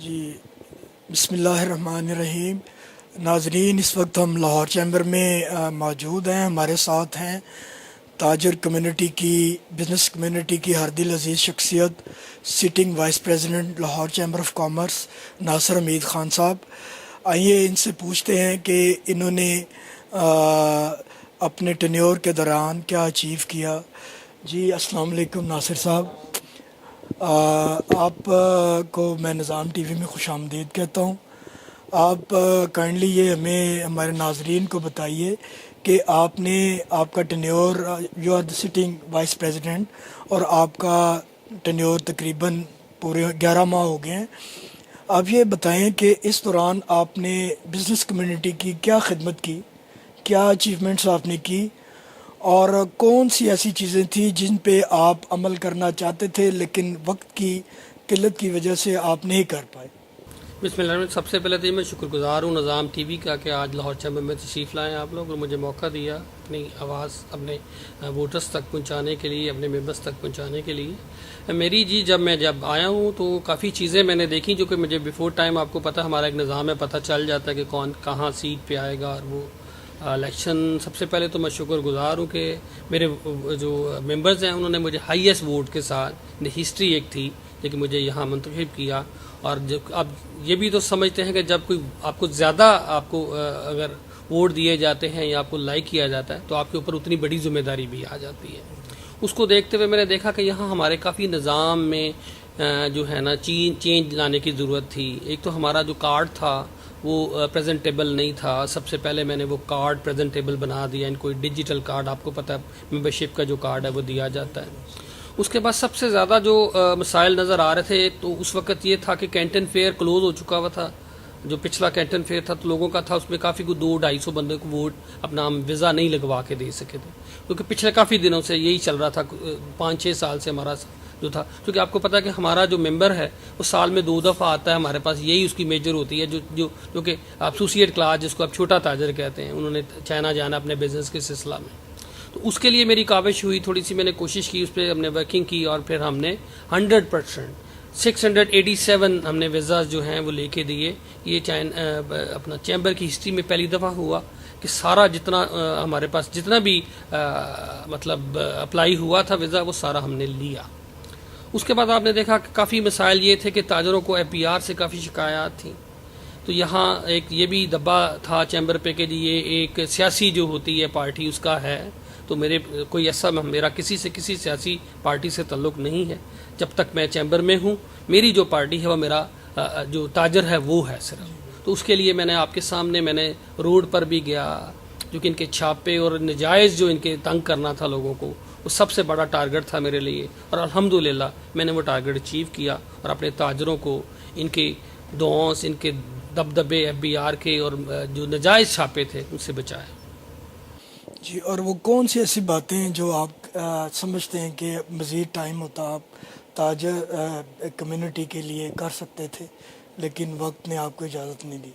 جی بسم اللہ الرحمن الرحیم. ناظرین، اس وقت ہم لاہور چیمبر میں موجود ہیں. ہمارے ساتھ ہیں تاجر کمیونٹی کی، بزنس کمیونٹی کی ہر دل عزیز شخصیت، sitting vice president Lahore chamber of commerce Nasir Hamid Khan صاحب. آئیے ان سے پوچھتے ہیں کہ انہوں نے اپنے ٹینیور کے دوران کیا اچیو کیا. جی السلام علیکم ناصر صاحب. آپ کو میں نظام ٹی وی میں خوش آمدید کہتا ہوں. آپ کائنڈلی یہ ہمیں ہمارے ناظرین کو بتائیے کہ آپ کا tenure, you are the sitting vice president, اور آپ کا ٹینیور تقریباً پورے 11 ماہ ہو گئے ہیں. آپ یہ بتائیں کہ اس دوران آپ نے بزنس کمیونٹی کی کیا خدمت کی، کیا اچیومنٹس آپ نے کی، اور کون سی ایسی چیزیں تھیں جن پہ آپ عمل کرنا چاہتے تھے لیکن وقت کی قلت کی وجہ سے آپ نہیں کر پائے. بسم اللہ الرحمن الرحیم. سب سے پہلے تو میں شکر گزار ہوں نظام ٹی وی کا کہ آج لاہور چیمبر میں تشریف لائیں آپ لوگ، اور مجھے موقع دیا اپنی آواز اپنے ووٹرز تک پہنچانے کے لیے، اپنے ممبرز تک پہنچانے کے لیے. میری جب آیا ہوں تو کافی چیزیں میں نے دیکھی جو کہ مجھے بیفور ٹائم، آپ کو پتہ ہمارا ایک نظام ہے، پتہ چل جاتا ہے کہ کون کہاں سیٹ پہ آئے گا. اور وہ الیکشن، سب سے پہلے تو میں شکر گزار ہوں کہ میرے جو ممبرز ہیں انہوں نے مجھے ہائیسٹ ووٹ کے ساتھ، ہسٹری ایک تھی لیکن مجھے یہاں منتخب کیا. اور جب اب یہ بھی تو سمجھتے ہیں کہ جب کوئی آپ کو زیادہ اگر ووٹ دیے جاتے ہیں یا آپ کو لائک کیا جاتا ہے تو آپ کے اوپر اتنی بڑی ذمہ داری بھی آ جاتی ہے. اس کو دیکھتے ہوئے میں نے دیکھا کہ یہاں ہمارے کافی نظام میں جو ہے نا چینج لانے کی ضرورت تھی. ایک تو ہمارا جو کارڈ تھا وہ پریزنٹیبل نہیں تھا. سب سے پہلے میں نے وہ کارڈ پریزنٹیبل بنا دیا. ان کو ڈیجیٹل کارڈ، آپ کو پتہ ہے ممبرشپ کا جو کارڈ ہے وہ دیا جاتا ہے. اس کے بعد سب سے زیادہ جو مسائل نظر آ رہے تھے تو اس وقت یہ تھا کہ کینٹن فیئر کلوز ہو چکا ہوا تھا. جو پچھلا کینٹن فیئر تھا تو لوگوں کا تھا، اس میں کافی کو 200-250 بندے کو ووٹ اپنا ویزا نہیں لگوا کے دے سکے تھے، کیونکہ پچھلے کافی دنوں سے یہی چل رہا تھا. 5-6 سال سے ہمارا جو تھا، کیونکہ آپ کو پتا ہے کہ ہمارا جو ممبر ہے وہ سال میں 2 دفعہ آتا ہے ہمارے پاس. یہی اس کی میجر ہوتی ہے جو کہ ایسوسیٹ کلاس، جس کو آپ چھوٹا تاجر کہتے ہیں، انہوں نے چائنا جانا اپنے بزنس کے سلسلہ میں. تو اس کے لیے میری کاوش ہوئی، تھوڑی سی میں نے کوشش کی، اس پہ ہم نے ورکنگ کی، اور پھر ہم نے 100% 687 ہم نے ویزاز جو ہیں وہ لے کے دیے. یہ اپنا چیمبر کی ہسٹری میں پہلی دفعہ ہوا کہ سارا جتنا ہمارے پاس جتنا بھی مطلب اپلائی ہوا تھا ویزا، وہ سارا ہم نے لیا. اس کے بعد آپ نے دیکھا کہ کافی مسائل یہ تھے کہ تاجروں کو FBR سے کافی شکایات تھیں. تو یہاں ایک یہ بھی دبا تھا چیمبر پہ کہ یہ ایک سیاسی جو ہوتی ہے پارٹی اس کا ہے. تو میرا کسی سیاسی پارٹی سے تعلق نہیں ہے. جب تک میں چیمبر میں ہوں میری جو پارٹی ہے وہ میرا جو تاجر ہے وہ ہے صرف. تو اس کے لیے میں نے آپ کے سامنے میں نے روڈ پر بھی گیا، جو کہ ان کے چھاپے اور نجائز جو ان کے تنگ کرنا تھا لوگوں کو، وہ سب سے بڑا ٹارگٹ تھا میرے لیے. اور الحمدللہ میں نے وہ ٹارگٹ اچیو کیا اور اپنے تاجروں کو ان کے دونس، ان کے دبدبے FBR کے اور جو نجائز چھاپے تھے ان سے بچایا. جی، اور وہ کون سی ایسی باتیں ہیں جو آپ سمجھتے ہیں کہ مزید ٹائم ہوتا آپ تاجر کمیونٹی کے لیے کر سکتے تھے لیکن وقت نے آپ کو اجازت نہیں دی؟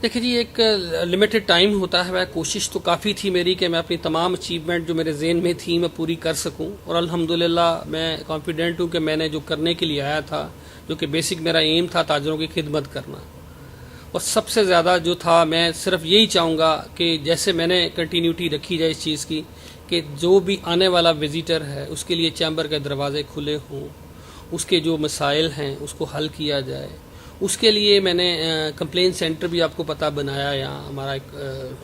دیکھیں جی، ایک لمیٹڈ ٹائم ہوتا ہے. کوشش تو کافی تھی میری کہ میں اپنی تمام اچیومنٹ جو میرے ذہن میں تھی میں پوری کر سکوں، اور الحمدللہ میں کانفیڈنٹ ہوں کہ میں نے جو کرنے کے لیے آیا تھا، جو کہ بیسک میرا ایم تھا تاجروں کی خدمت کرنا، اور سب سے زیادہ جو تھا میں صرف یہی چاہوں گا کہ جیسے میں نے کنٹینیوٹی رکھی جائے اس چیز کی کہ جو بھی آنے والا وزیٹر ہے اس کے لیے چیمبر کے دروازے کھلے ہوں، اس کے جو مسائل ہیں اس کو حل کیا جائے. اس کے لیے میں نے کمپلین سینٹر بھی آپ کو پتہ بنایا. یہاں ہمارا ایک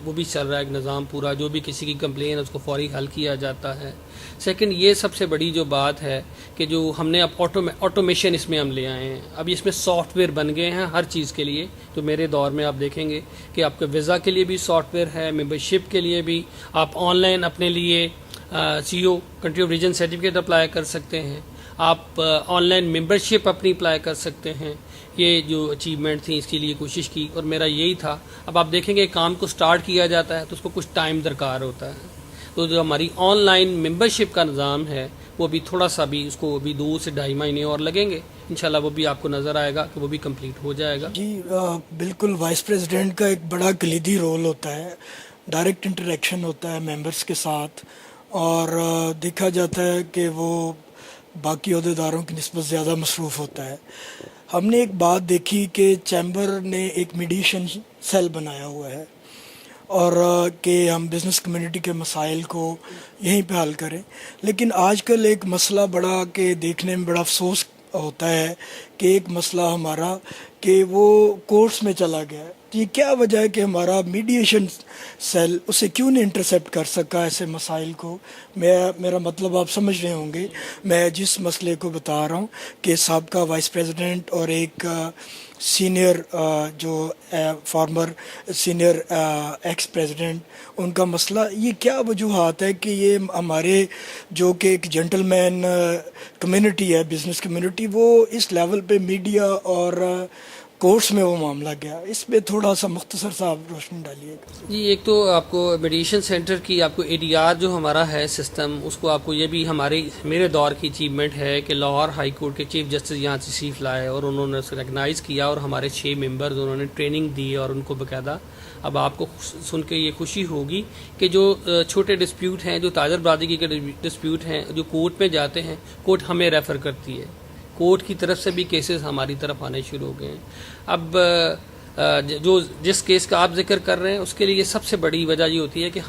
وہ بھی چل رہا ہے ایک نظام پورا، جو بھی کسی کی کمپلین ہے اس کو فوری حل کیا جاتا ہے. سیکنڈ، یہ سب سے بڑی جو بات ہے کہ جو ہم نے اب آٹومیشن اس میں ہم لے آئے ہیں. اب اس میں سافٹ ویئر بن گئے ہیں ہر چیز کے لیے. تو میرے دور میں آپ دیکھیں گے کہ آپ کے ویزا کے لیے بھی سافٹ ویئر ہے، ممبرشپ کے لیے بھی. آپ آن لائن اپنے لیے CO country of region certificate apply کر سکتے ہیں. آپ آن لائن ممبرشپ اپنی اپلائی کر سکتے ہیں. یہ جو اچیومنٹ تھی اس کے لیے کوشش کی اور میرا یہی تھا. اب آپ دیکھیں گے کام کو سٹارٹ کیا جاتا ہے تو اس کو کچھ ٹائم درکار ہوتا ہے. تو جو ہماری آن لائن ممبرشپ کا نظام ہے وہ بھی تھوڑا سا بھی اس کو ابھی 2 سے 2.5 مہینے اور لگیں گے. انشاءاللہ وہ بھی آپ کو نظر آئے گا کہ وہ بھی کمپلیٹ ہو جائے گا. جی بالکل، وائس پریزیڈنٹ کا ایک بڑا کلیدی رول ہوتا ہے، ڈائریکٹ انٹریکشن ہوتا ہے ممبرس کے ساتھ، اور دیکھا جاتا ہے کہ وہ باقی عہدیداروں کی نسبت زیادہ مصروف ہوتا ہے. ہم نے ایک بات دیکھی کہ چیمبر نے ایک میڈیشن سیل بنایا ہوا ہے اور کہ ہم بزنس کمیونٹی کے مسائل کو یہیں پہ حل کریں، لیکن آج کل ایک مسئلہ بڑا کہ دیکھنے میں بڑا افسوس ہوتا ہے کہ ایک مسئلہ ہمارا کہ وہ کورٹس میں چلا گیا ہے۔ یہ کیا وجہ ہے کہ ہمارا میڈیشن سیل اسے کیوں نہیں انٹرسیپٹ کر سکا ایسے مسائل کو؟ میرا مطلب آپ سمجھ رہے ہوں گے میں جس مسئلے کو بتا رہا ہوں کہ سابقہ وائس پریزیڈنٹ اور ایک سینئر جو فارمر سینئر ایکس پریزیڈنٹ، ان کا مسئلہ یہ کیا وجوہات ہے کہ یہ ہمارے جو کہ ایک جینٹل مین کمیونٹی ہے، بزنس کمیونٹی، وہ اس لیول پہ میڈیا اور کورس میں وہ معاملہ گیا؟ اس پہ تھوڑا سا مختصر سا آپ روشنی ڈالیے گا۔ جی، ایک تو آپ کو میڈیشن سینٹر کی آپ کو اے ڈی آر جو ہمارا ہے سسٹم، اس کو آپ کو یہ بھی میرے دور کی اچیومنٹ ہے کہ لاہور ہائی کورٹ کے چیف جسٹس یہاں تشریف لائے اور انہوں نے اسے ریکگنائز کیا اور ہمارے 6 ممبرز انہوں نے ٹریننگ دی اور ان کو باقاعدہ اب آپ کو سن کے یہ خوشی ہوگی کہ جو چھوٹے ڈسپیوٹ ہیں، جو تاجر برادری کے ڈسپیوٹ ہیں، جو کورٹ میں جاتے ہیں، کورٹ ہمیں ریفر کرتی ہے، کورٹ کی طرف سے بھی کیسز ہماری طرف آنے شروع ہو گئے ہیں۔ اب جس کیس کا آپ ذکر کر رہے ہیں اس کے لیے سب سے بڑی وجہ یہ ہوتی ہے کہ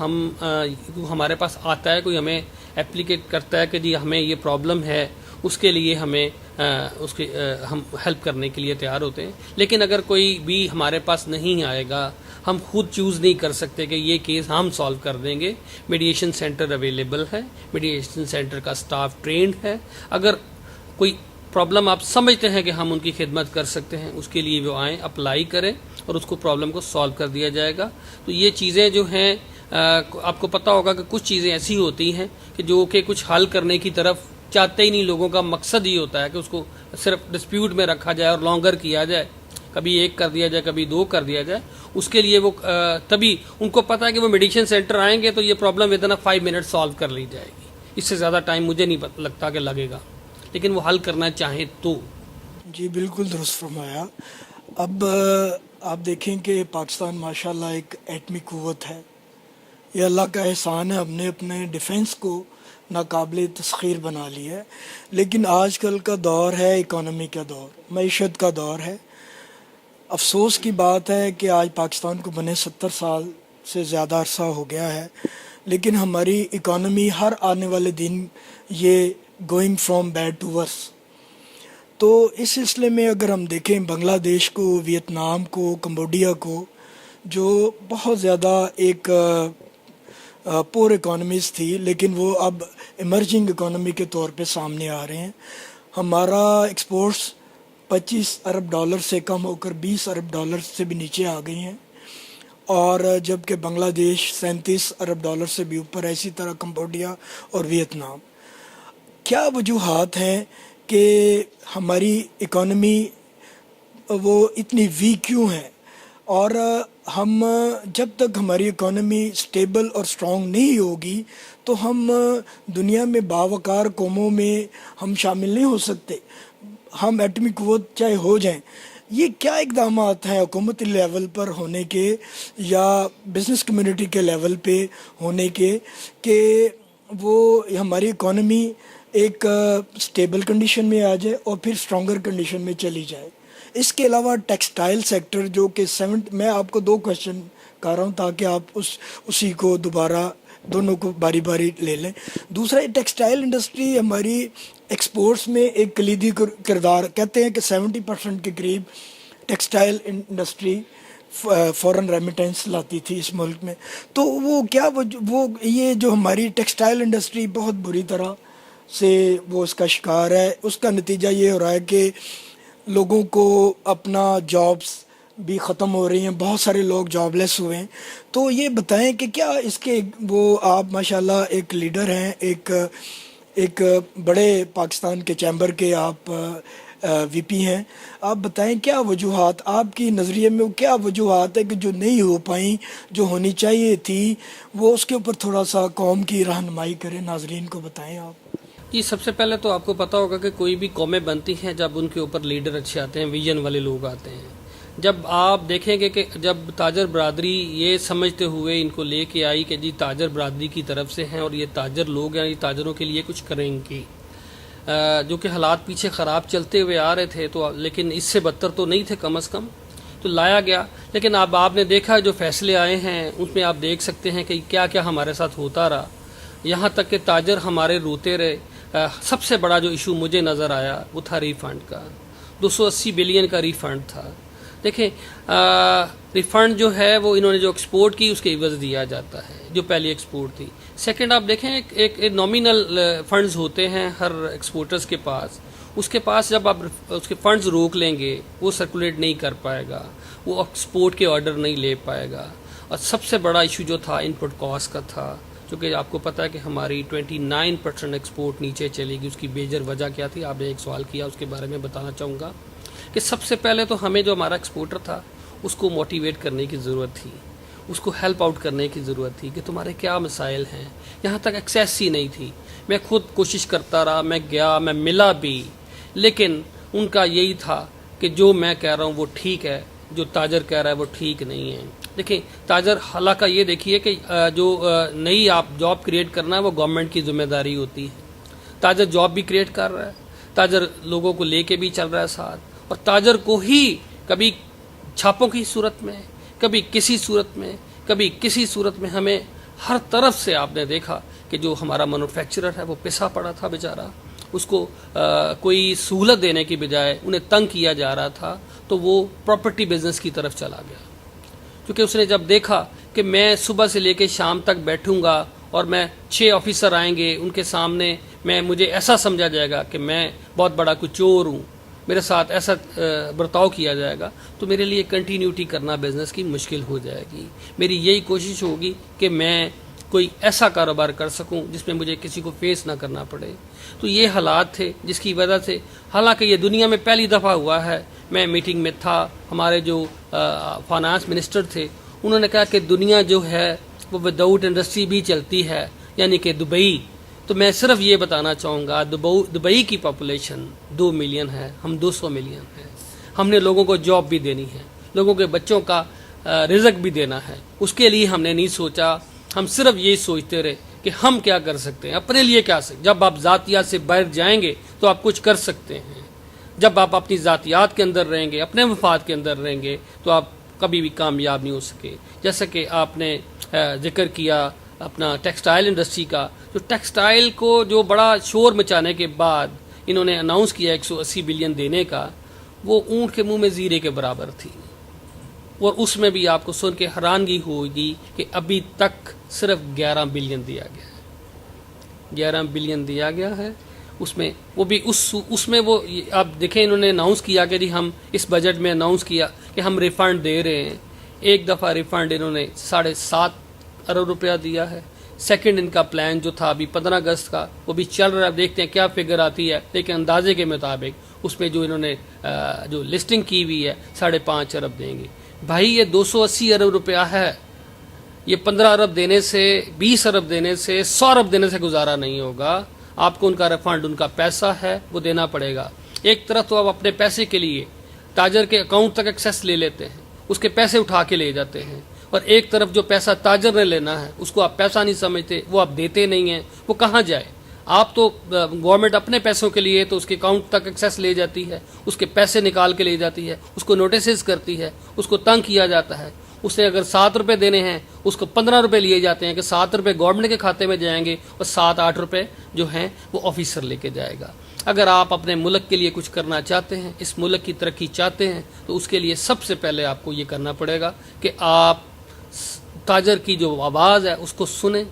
ہمارے پاس آتا ہے کوئی، ہمیں اپلیکیٹ کرتا ہے کہ جی ہمیں یہ پرابلم ہے، اس کے لیے ہمیں ہم ہیلپ کرنے کے لیے تیار ہوتے ہیں۔ لیکن اگر کوئی بھی ہمارے پاس نہیں آئے گا، ہم خود چوز نہیں کر سکتے کہ یہ کیس ہم سالو کر دیں گے۔ میڈیشن سینٹر اویلیبل ہے، میڈیشن سینٹر کا سٹاف ٹرینڈ ہے۔ اگر کوئی پرابلم آپ سمجھتے ہیں کہ ہم ان کی خدمت کر سکتے ہیں، اس کے لیے وہ آئیں، اپلائی کریں اور اس کو پرابلم کو سالو کر دیا جائے گا۔ تو یہ چیزیں جو ہیں آپ کو پتہ ہوگا کہ کچھ چیزیں ایسی ہوتی ہیں کہ جو کہ کچھ حل کرنے کی طرف چاہتے ہی نہیں، لوگوں کا مقصد یہ ہوتا ہے کہ اس کو صرف ڈسپیوٹ میں رکھا جائے اور لانگر کیا جائے، کبھی 1 کر دیا جائے، کبھی 2 کر دیا جائے۔ اس کے لیے وہ تبھی ان کو پتہ ہے کہ وہ میڈیشن سینٹر آئیں گے تو یہ پرابلم اتنا 5 منٹ سالو کر لی جائے گی، اس سے زیادہ ٹائم مجھے نہیں لگتا کہ لگے گا، لیکن وہ حل کرنا چاہیں تو۔ جی بالکل درست فرمایا۔ اب آپ دیکھیں کہ پاکستان ماشاءاللہ ایک ایٹمی قوت ہے، یہ اللہ کا احسان ہے، ہم نے اپنے ڈیفنس کو ناقابل تسخیر بنا لیا ہے، لیکن آج کل کا دور ہے اکانومی کا دور، معیشت کا دور ہے۔ افسوس کی بات ہے کہ آج پاکستان کو بنے 70 سال سے زیادہ عرصہ ہو گیا ہے، لیکن ہماری اکانومی ہر آنے والے دن یہ going from bad to worse. تو اس سلسلے میں اگر ہم دیکھیں بنگلہ دیش کو، ویتنام کو، کمبوڈیا کو، جو بہت زیادہ ایک پور اکانومیز تھی لیکن وہ اب ایمرجنگ اکانومی کے طور پہ سامنے آ رہے ہیں، ہمارا ایکسپورٹس 25 ارب ڈالر سے کم ہو کر 20 ارب ڈالر سے بھی نیچے آ گئی ہیں، اور جبکہ بنگلہ دیش 37 ارب ڈالر سے بھی اوپر ہے، اسی طرح کمبوڈیا اور ویتنام۔ کیا وجوہات ہیں کہ ہماری اکانومی وہ اتنی ویک کیوں ہے؟ اور ہم جب تک ہماری اکانومی سٹیبل اور سٹرونگ نہیں ہوگی تو ہم دنیا میں باوقار قوموں میں ہم شامل نہیں ہو سکتے، ہم ایٹمی قوت چاہے ہو جائیں۔ یہ کیا اقدامات ہیں حکومتی لیول پر ہونے کے یا بزنس کمیونٹی کے لیول پہ ہونے کے کہ وہ ہماری اکانومی ایک سٹیبل کنڈیشن میں آ جائے اور پھر سٹرونگر کنڈیشن میں چلی جائے؟ اس کے علاوہ ٹیکسٹائل سیکٹر جو کہ میں آپ کو 2 کوشچن کر رہا ہوں تاکہ آپ اسی کو دوبارہ دونوں کو باری باری لے لیں۔ دوسرا، ٹیکسٹائل انڈسٹری ہماری ایکسپورٹس میں ایک کلیدی کردار، کہتے ہیں کہ 70% کے قریب ٹیکسٹائل انڈسٹری فورن ریمیٹنس لاتی تھی اس ملک میں۔ تو وہ کیا وہ یہ جو ہماری ٹیکسٹائل انڈسٹری بہت بری طرح سے وہ اس کا شکار ہے، اس کا نتیجہ یہ ہو رہا ہے کہ لوگوں کو اپنا جابس بھی ختم ہو رہی ہیں، بہت سارے لوگ جاب لیس ہوئے ہیں۔ تو یہ بتائیں کہ کیا اس کے وہ آپ ماشاءاللہ ایک لیڈر ہیں، ایک بڑے پاکستان کے چیمبر کے آپ وی پی ہیں، آپ بتائیں کیا وجوہات آپ کی نظریے میں، کیا وجوہات ہے کہ جو نہیں ہو پائیں، جو ہونی چاہیے تھی، وہ اس کے اوپر تھوڑا سا قوم کی رہنمائی کریں، ناظرین کو بتائیں آپ۔ جی، سب سے پہلے تو آپ کو پتہ ہوگا کہ کوئی بھی قومیں بنتی ہیں جب ان کے اوپر لیڈر اچھے آتے ہیں، ویژن والے لوگ آتے ہیں۔ جب آپ دیکھیں گے کہ جب تاجر برادری یہ سمجھتے ہوئے ان کو لے کے آئی کہ جی تاجر برادری کی طرف سے ہیں اور یہ تاجر لوگ ہیں، یہ تاجروں کے لیے کچھ کریں گے، جو کہ حالات پیچھے خراب چلتے ہوئے آ رہے تھے تو لیکن اس سے بدتر تو نہیں تھے کم از کم، تو لایا گیا. لیکن اب آپ نے دیکھا جو فیصلے آئے ہیں اس میں آپ دیکھ سکتے ہیں کہ کیا کیا ہمارے ساتھ ہوتا رہا، یہاں تک کہ تاجر ہمارے روتے رہے. سب سے بڑا جو ایشو مجھے نظر آیا وہ تھا ریفنڈ کا. 280 بلین کا ریفنڈ تھا. دیکھیں ریفنڈ جو ہے وہ انہوں نے جو ایکسپورٹ کی اس کے عوض دیا جاتا ہے جو پہلی ایکسپورٹ تھی. سیکنڈ آپ دیکھیں ایک نامینل فنڈز ہوتے ہیں ہر ایکسپورٹرز کے پاس، اس کے پاس جب آپ اس کے فنڈز روک لیں گے وہ سرکولیٹ نہیں کر پائے گا، وہ ایکسپورٹ کے آرڈر نہیں لے پائے گا. اور سب سے بڑا ایشو جو تھا ان پٹ کاسٹ کا تھا، کیونکہ آپ کو پتا ہے کہ ہماری 29% ایکسپورٹ نیچے چلے گی. اس کی میجر وجہ کیا تھی؟ آپ نے ایک سوال کیا، اس کے بارے میں بتانا چاہوں گا کہ سب سے پہلے تو ہمیں جو ہمارا ایکسپورٹر تھا اس کو موٹیویٹ کرنے کی ضرورت تھی، اس کو ہیلپ آؤٹ کرنے کی ضرورت تھی کہ تمہارے کیا مسائل ہیں. یہاں تک ایکسیس ہی نہیں تھی. میں خود کوشش کرتا رہا، میں گیا، میں ملا بھی، لیکن ان کا یہی تھا کہ جو میں کہہ رہا ہوں وہ ٹھیک ہے، جو تاجر کہہ رہا ہے وہ ٹھیک نہیں ہے. دیکھیں تاجر حالانکہ یہ دیکھیے کہ جو نئی آپ جاب کریٹ کرنا ہے وہ گورنمنٹ کی ذمہ داری ہوتی ہے. تاجر جاب بھی کریٹ کر رہا ہے، تاجر لوگوں کو لے کے بھی چل رہا ہے ساتھ، اور تاجر کو ہی کبھی چھاپوں کی صورت میں، کبھی کسی صورت میں، کبھی کسی صورت میں ہمیں ہر طرف سے آپ نے دیکھا کہ جو ہمارا مینوفیکچرر ہے وہ پسا پڑا تھا بیچارہ. اس کو کوئی سہولت دینے کی بجائے انہیں تنگ کیا جا رہا تھا، تو وہ پراپرٹی بزنس کی طرف چلا گیا. کیونکہ اس نے جب دیکھا کہ میں صبح سے لے کے شام تک بیٹھوں گا اور میں 6 آفیسر آئیں گے ان کے سامنے، مجھے ایسا سمجھا جائے گا کہ میں بہت بڑا کوئی چور ہوں، میرے ساتھ ایسا برتاؤ کیا جائے گا، تو میرے لیے کنٹینیوٹی کرنا بزنس کی مشکل ہو جائے گی. میری یہی کوشش ہوگی کہ میں کوئی ایسا کاروبار کر سکوں جس میں مجھے کسی کو فیس نہ کرنا پڑے. تو یہ حالات تھے جس کی وجہ سے، حالانکہ یہ دنیا میں پہلی دفعہ ہوا ہے. میں میٹنگ میں تھا، ہمارے جو فائنانس منسٹر تھے انہوں نے کہا کہ دنیا جو ہے وہ وداؤٹ انڈسٹری بھی چلتی ہے، یعنی کہ دبئی. تو میں صرف یہ بتانا چاہوں گا دبئی کی پاپولیشن 2 ملین ہے، ہم 200 ملین ہیں. ہم نے لوگوں کو جاب بھی دینی ہے، لوگوں کے بچوں کا رزق بھی دینا ہے. اس کے لیے ہم نے نہیں سوچا، ہم صرف یہی سوچتے رہے کہ ہم کیا کر سکتے ہیں، اپنے لیے کیا سکتے. جب آپ ذاتیات سے باہر جائیں گے تو آپ کچھ کر سکتے ہیں. جب آپ اپنی ذاتیات کے اندر رہیں گے، اپنے مفاد کے اندر رہیں گے، تو آپ کبھی بھی کامیاب نہیں ہو سکے. جیسا کہ آپ نے ذکر کیا اپنا ٹیکسٹائل انڈسٹری کا، تو ٹیکسٹائل کو جو بڑا شور مچانے کے بعد انہوں نے اناؤنس کیا 180 بلین دینے کا، وہ اونٹ کے منہ میں زیرے کے برابر تھی. اور اس میں بھی آپ کو سن کے حیرانگی ہوگی کہ ابھی تک صرف 11 بلین دیا گیا ہے. 11 بلین دیا گیا ہے. اس میں وہ بھی اس میں وہ آپ دیکھیں انہوں نے اناؤنس کیا کہ ہم اس بجٹ میں اناؤنس کیا کہ ہم ریفنڈ دے رہے ہیں. ایک دفعہ ریفنڈ انہوں نے 7.5 ارب روپیہ دیا ہے. سیکنڈ ان کا پلان جو تھا ابھی 15 اگست کا وہ بھی چل رہا ہے. دیکھتے ہیں کیا فگر آتی ہے، لیکن اندازے کے مطابق اس میں جو انہوں نے جو لسٹنگ کی ہوئی ہے 5.5 ارب دیں گے. بھائی یہ 280 ارب روپیہ ہے. یہ 15 ارب دینے سے، 20 ارب دینے سے، 100 ارب دینے سے گزارا نہیں ہوگا. آپ کو ان کا ریفنڈ، ان کا پیسہ ہے وہ دینا پڑے گا. ایک طرف تو آپ اپنے پیسے کے لیے تاجر کے اکاؤنٹ تک ایکسیس لے لیتے ہیں، اس کے پیسے اٹھا کے لے جاتے ہیں، اور ایک طرف جو پیسہ تاجر نے لینا ہے اس کو آپ پیسہ نہیں سمجھتے، وہ آپ دیتے نہیں ہیں. وہ کہاں جائے؟ آپ تو گورنمنٹ اپنے پیسوں کے لیے تو اس کے اکاؤنٹ تک ایکسیس لے جاتی ہے، اس کے پیسے نکال کے لے جاتی ہے، اس کو نوٹسز کرتی ہے، اس کو تنگ کیا جاتا ہے. اسے اگر 7 روپے دینے ہیں اس کو 15 روپے لیے جاتے ہیں کہ 7 روپے گورنمنٹ کے کھاتے میں جائیں گے اور 7-8 روپے جو ہیں وہ آفیسر لے کے جائے گا. اگر آپ اپنے ملک کے لیے کچھ کرنا چاہتے ہیں، اس ملک کی ترقی چاہتے ہیں، تو اس کے لیے سب سے پہلے آپ کو یہ کرنا پڑے گا کہ آپ تاجر کی جو آواز ہے اس کو سنیں،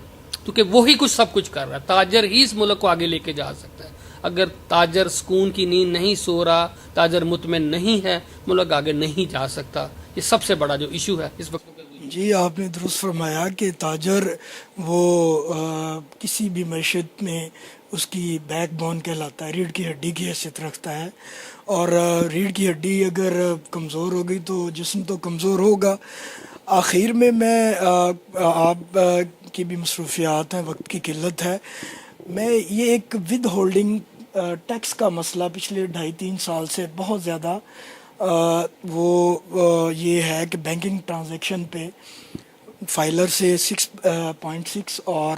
کیونکہ وہی سب کچھ کر رہا ہے. تاجر ہی اس ملک کو آگے لے کے جا سکتا ہے. اگر تاجر سکون کی نیند نہیں سو رہا، تاجر مطمئن نہیں ہے، ملک آگے نہیں جا سکتا. یہ سب سے بڑا جو ایشو ہے اس وقت. جی آپ نے درست فرمایا کہ تاجر وہ کسی بھی معیشت میں اس کی بیک بون کہلاتا ہے، ریڑھ کی ہڈی کی حیثیت رکھتا ہے. اور ریڑھ کی ہڈی اگر کمزور ہو گئی تو جسم تو کمزور ہوگا. آخر میں آپ کی بھی مصروفیات ہیں، وقت کی قلت ہے، میں یہ ایک ود ہولڈنگ ٹیکس کا مسئلہ پچھلے 2.5-3 سال سے بہت زیادہ وہ یہ ہے کہ بینکنگ ٹرانزیکشن پہ فائلر سے 6.6 اور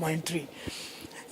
0.3।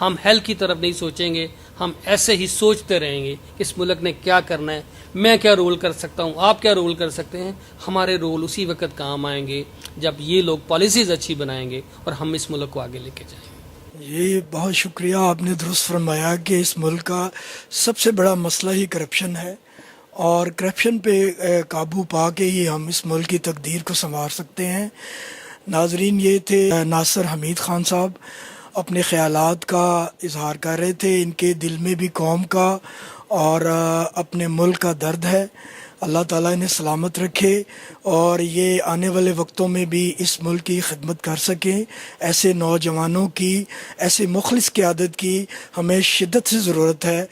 ہم ہیلتھ کی طرف نہیں سوچیں گے، ہم ایسے ہی سوچتے رہیں گے کہ اس ملک نے کیا کرنا ہے، میں کیا رول کر سکتا ہوں، آپ کیا رول کر سکتے ہیں. ہمارے رول اسی وقت کام آئیں گے جب یہ لوگ پالیسیز اچھی بنائیں گے اور ہم اس ملک کو آگے لے کے جائیں گے. یہ بہت شکریہ، آپ نے درست فرمایا کہ اس ملک کا سب سے بڑا مسئلہ ہی کرپشن ہے، اور کرپشن پہ قابو پا کے ہی ہم اس ملک کی تقدیر کو سنوار سکتے ہیں. ناظرین، یہ تھے ناصر حمید خان صاحب، اپنے خیالات کا اظہار کر رہے تھے. ان کے دل میں بھی قوم کا اور اپنے ملک کا درد ہے. اللہ تعالیٰ انہیں سلامت رکھے اور یہ آنے والے وقتوں میں بھی اس ملک کی خدمت کر سکیں. ایسے نوجوانوں کی، ایسے مخلص قیادت کی ہمیں شدت سے ضرورت ہے،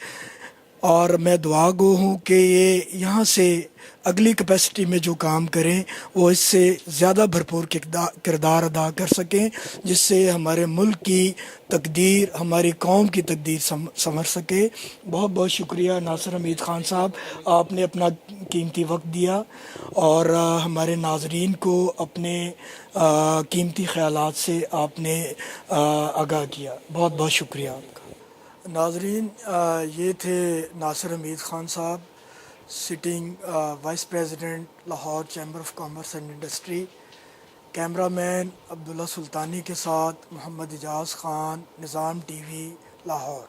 اور میں دعا گو ہوں کہ یہ یہاں سے اگلی کیپیسٹی میں جو کام کریں وہ اس سے زیادہ بھرپور کردار ادا کر سکیں، جس سے ہمارے ملک کی تقدیر، ہماری قوم کی تقدیر سنور سکے. بہت بہت شکریہ ناصر حمید خان صاحب، آپ نے اپنا قیمتی وقت دیا اور ہمارے ناظرین کو اپنے قیمتی خیالات سے آپ نے آگاہ کیا. بہت بہت شکریہ آپ کا. ناظرین، یہ تھے ناصر حمید خان صاحب، sitting vice president Lahore chamber of commerce and industry. Camera man Abdullah Sultani کے ساتھ محمد اجاز خان، نظام ٹی وی لاہور.